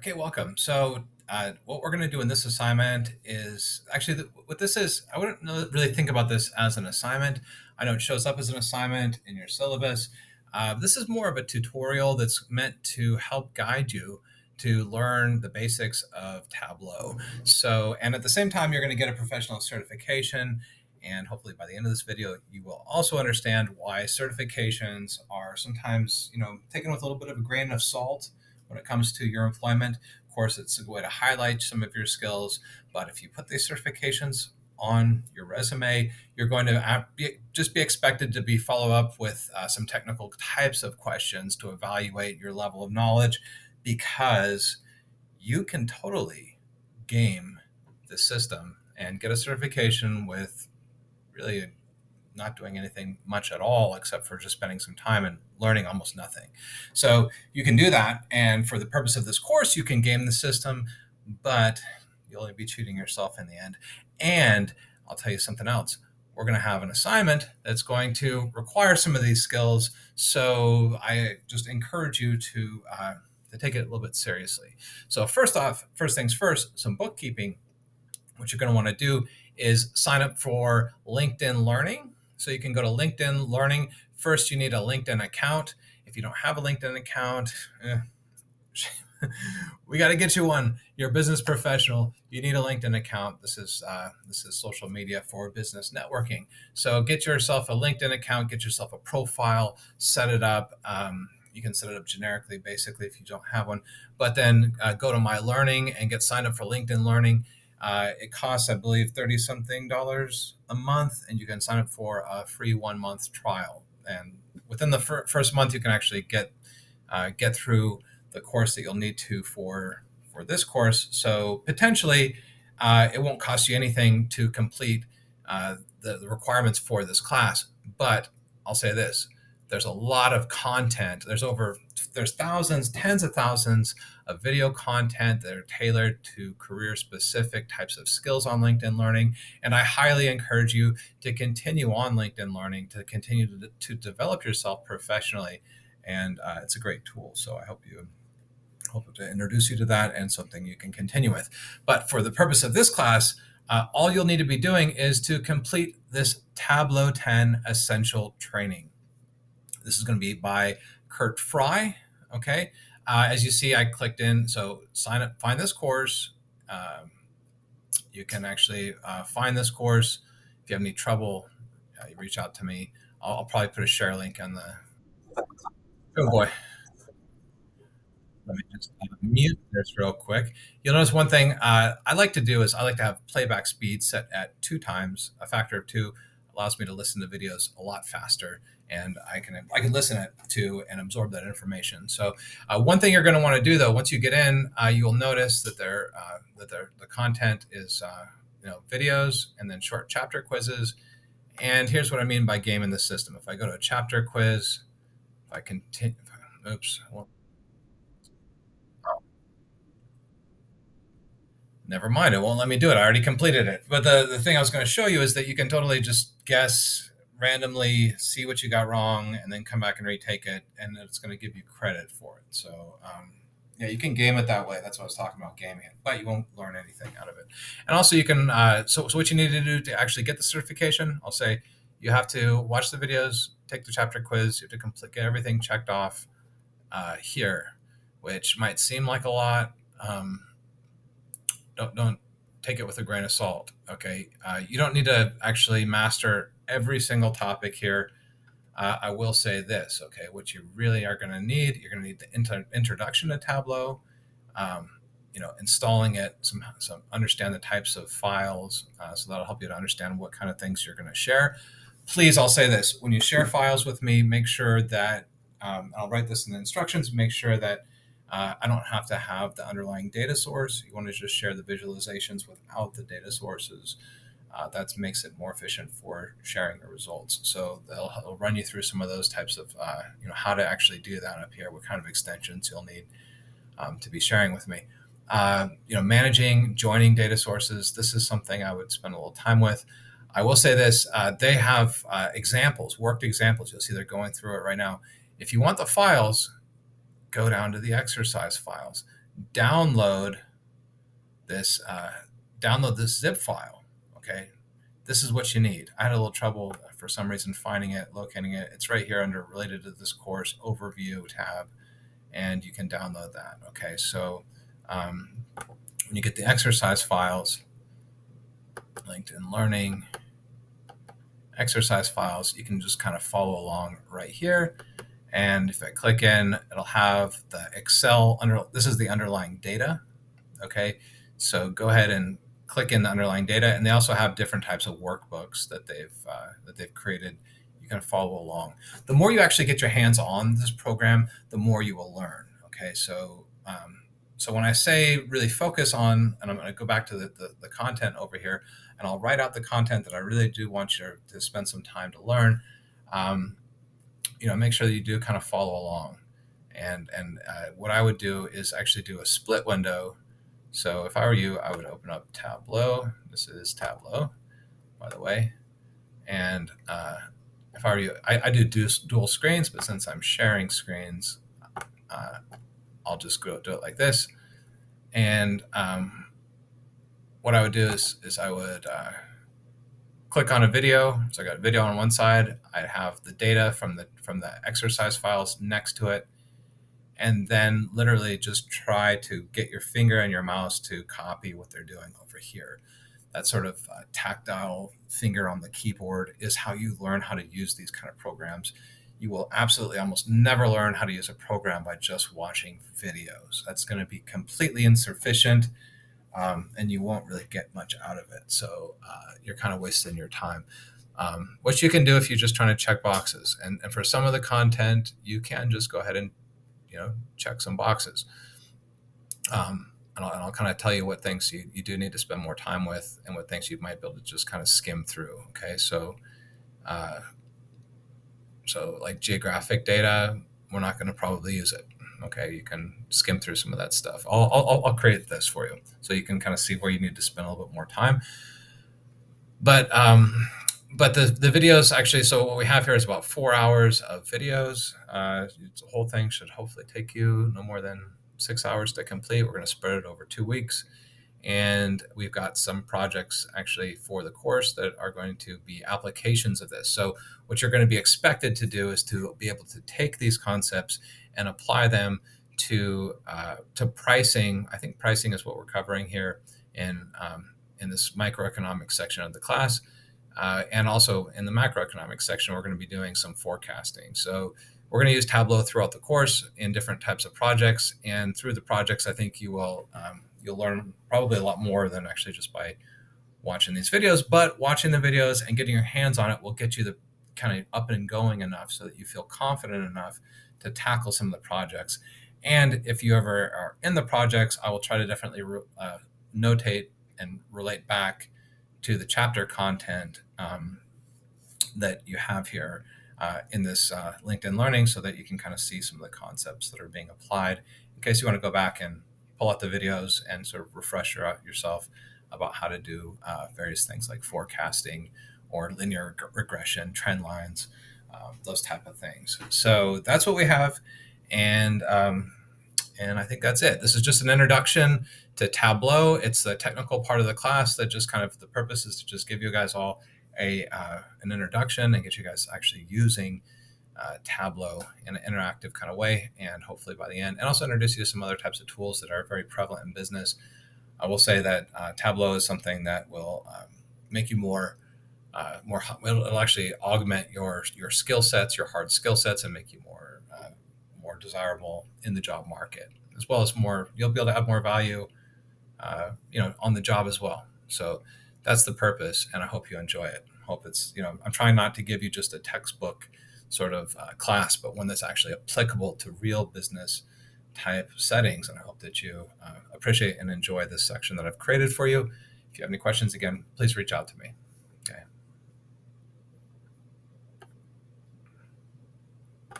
Okay, welcome. So, what we're going to do in this assignment is actually what this is. I wouldn't really think about this as an assignment. I know it shows up as an assignment in your syllabus. This is more of a tutorial that's meant to help guide you to learn the basics of Tableau. So, and at the same time, you're going to get a professional certification. And hopefully, by the end of this video, you will also understand why certifications are sometimes, taken with a little bit of a grain of salt when it comes to your employment. Of course, it's a way to highlight some of your skills, but if you put these certifications on your resume, you're going to just be expected to be follow up with some technical types of questions to evaluate your level of knowledge, because you can totally game the system and get a certification with really not doing anything much at all except for just spending some time and learning almost nothing. So you can do that. And for the purpose of this course, you can game the system, but you'll only be cheating yourself in the end. And I'll tell you something else. We're going to have an assignment that's going to require some of these skills. So I just encourage you to take it a little bit seriously. So first things first, some bookkeeping. What you're going to want to do is sign up for LinkedIn Learning. So you can go to LinkedIn Learning. First, you need a LinkedIn account. If you don't have a LinkedIn account, we got to get you one. You're a business professional. You need a LinkedIn account. This is social media for business networking. So get yourself a LinkedIn account. Get yourself a profile. Set it up. You can set it up generically, basically, if you don't have one. But then go to My Learning and get signed up for LinkedIn Learning. It costs, I believe, $30-something a month, and you can sign up for a free 1-month trial. And within the first month, you can actually get through the course that you'll need to for this course. So potentially, it won't cost you anything to complete the requirements for this class. But I'll say this: there's a lot of content. There's thousands, tens of thousands of video content that are tailored to career-specific types of skills on LinkedIn Learning. And I highly encourage you to continue on LinkedIn Learning, to continue to develop yourself professionally. And it's a great tool. So I hope to introduce you to that and something you can continue with. But for the purpose of this class, all you'll need to be doing is to complete this Tableau 10 Essential Training. This is going to be by Kurt Fry. Okay. As you see, I clicked in. So sign up, find this course. You can actually find this course. If you have any trouble, you reach out to me. I'll probably put a share link on the. Oh boy. Let me just mute this real quick. You'll notice one thing I like to do is I like to have playback speed set at 2 times. A factor of 2 allows me to listen to videos a lot faster, and I can listen to and absorb that information. So one thing you're going to want to do, though, once you get in, you'll notice that the content is videos and then short chapter quizzes. And here's what I mean by gaming the system. If I go to a chapter quiz, if I continue, well, never mind, it won't let me do it. I already completed it. But the thing I was going to show you is that you can totally just guess randomly, see what you got wrong, and then come back and retake it, and it's going to give you credit for it. So yeah, you can game it that way. That's what I was talking about, gaming it, but you won't learn anything out of it. And also you can, so what you need to do to actually get the certification, I'll say you have to watch the videos, take the chapter quiz, you have to get everything checked off here, which might seem like a lot. Don't take it with a grain of salt. Okay, you don't need to actually master every single topic here. I will say this. Okay, what you really are going to need, you're going to need the introduction to Tableau. Installing it, some understand the types of files, so that'll help you to understand what kind of things you're going to share. Please, I'll say this: when you share files with me, make sure that I'll write this in the instructions. Make sure that I don't have to have the underlying data source. You want to just share the visualizations without the data sources. That makes it more efficient for sharing the results. So they'll run you through some of those types of, how to actually do that up here, what kind of extensions you'll need to be sharing with me. Managing, joining data sources. This is something I would spend a little time with. I will say this, they have examples, worked examples. You'll see they're going through it right now. If you want the files, go down to the exercise files. download this zip file. Okay, this is what you need. I had a little trouble for some reason finding it, locating it. It's right here under related to this course overview tab, and you can download that. Okay, so when you get the exercise files, LinkedIn Learning exercise files, you can just kind of follow along right here. And if I click in, it'll have the Excel this is the underlying data. Okay, so go ahead and click in the underlying data, and they also have different types of workbooks that they've created. You can follow along. The more you actually get your hands on this program, the more you will learn. Okay, so so when I say really focus on, and I'm going to go back to the content over here, and I'll write out the content that I really do want you to spend some time to learn. Make sure that you do kind of follow along. And what I would do is actually do a split window. So if I were you, I would open up Tableau. This is Tableau, by the way. And if I were you, I do dual screens, but since I'm sharing screens, I'll just go do it like this. And what I would do is I would click on a video. So I got a video on one side. I have the data from the exercise files next to it. And then literally just try to get your finger and your mouse to copy what they're doing over here. That sort of tactile finger on the keyboard is how you learn how to use these kind of programs. You will absolutely almost never learn how to use a program by just watching videos. That's going to be completely insufficient, and you won't really get much out of it. So you're kind of wasting your time. What you can do if you're just trying to check boxes, and for some of the content, you can just go ahead and check some boxes. And I'll kind of tell you what things you do need to spend more time with, and what things you might be able to just kind of skim through. Okay, so like geographic data, we're not going to probably use it. Okay, you can skim through some of that stuff. I'll create this for you so you can kind of see where you need to spend a little bit more time. But the videos actually, so what we have here is about 4 hours of videos. The whole thing should hopefully take you no more than 6 hours to complete. We're going to spread it over 2 weeks. And we've got some projects actually for the course that are going to be applications of this. So what you're going to be expected to do is to be able to take these concepts and apply them to pricing. I think pricing is what we're covering here in this microeconomics section of the class. And also in the macroeconomics section, we're going to be doing some forecasting. So we're going to use Tableau throughout the course in different types of projects. And through the projects, I think you will you'll learn probably a lot more than actually just by watching these videos. But watching the videos and getting your hands on it will get you the kind of up and going enough so that you feel confident enough to tackle some of the projects. And if you ever are in the projects, I will try to definitely notate and relate back to the chapter content that you have here in this LinkedIn Learning, so that you can kind of see some of the concepts that are being applied, in case you want to go back and pull out the videos and sort of refresh yourself about how to do various things like forecasting or linear regression, trend lines, those type of things. So that's what we have. And I think that's it. This is just an introduction to Tableau. It's the technical part of the class that just kind of, the purpose is to just give you guys all an introduction and get you guys actually using Tableau in an interactive kind of way, and hopefully by the end, and also introduce you to some other types of tools that are very prevalent in business. I will say that Tableau is something that will make you it'll actually augment your skill sets, your hard skill sets, and make you more desirable in the job market, as well as you'll be able to have more value on the job as well. So that's the purpose, and I hope you enjoy it. Hope it's, I'm trying not to give you just a textbook sort of class, but one that's actually applicable to real business type settings. And I hope that you appreciate and enjoy this section that I've created for you. If you have any questions, again, please reach out to me. Okay.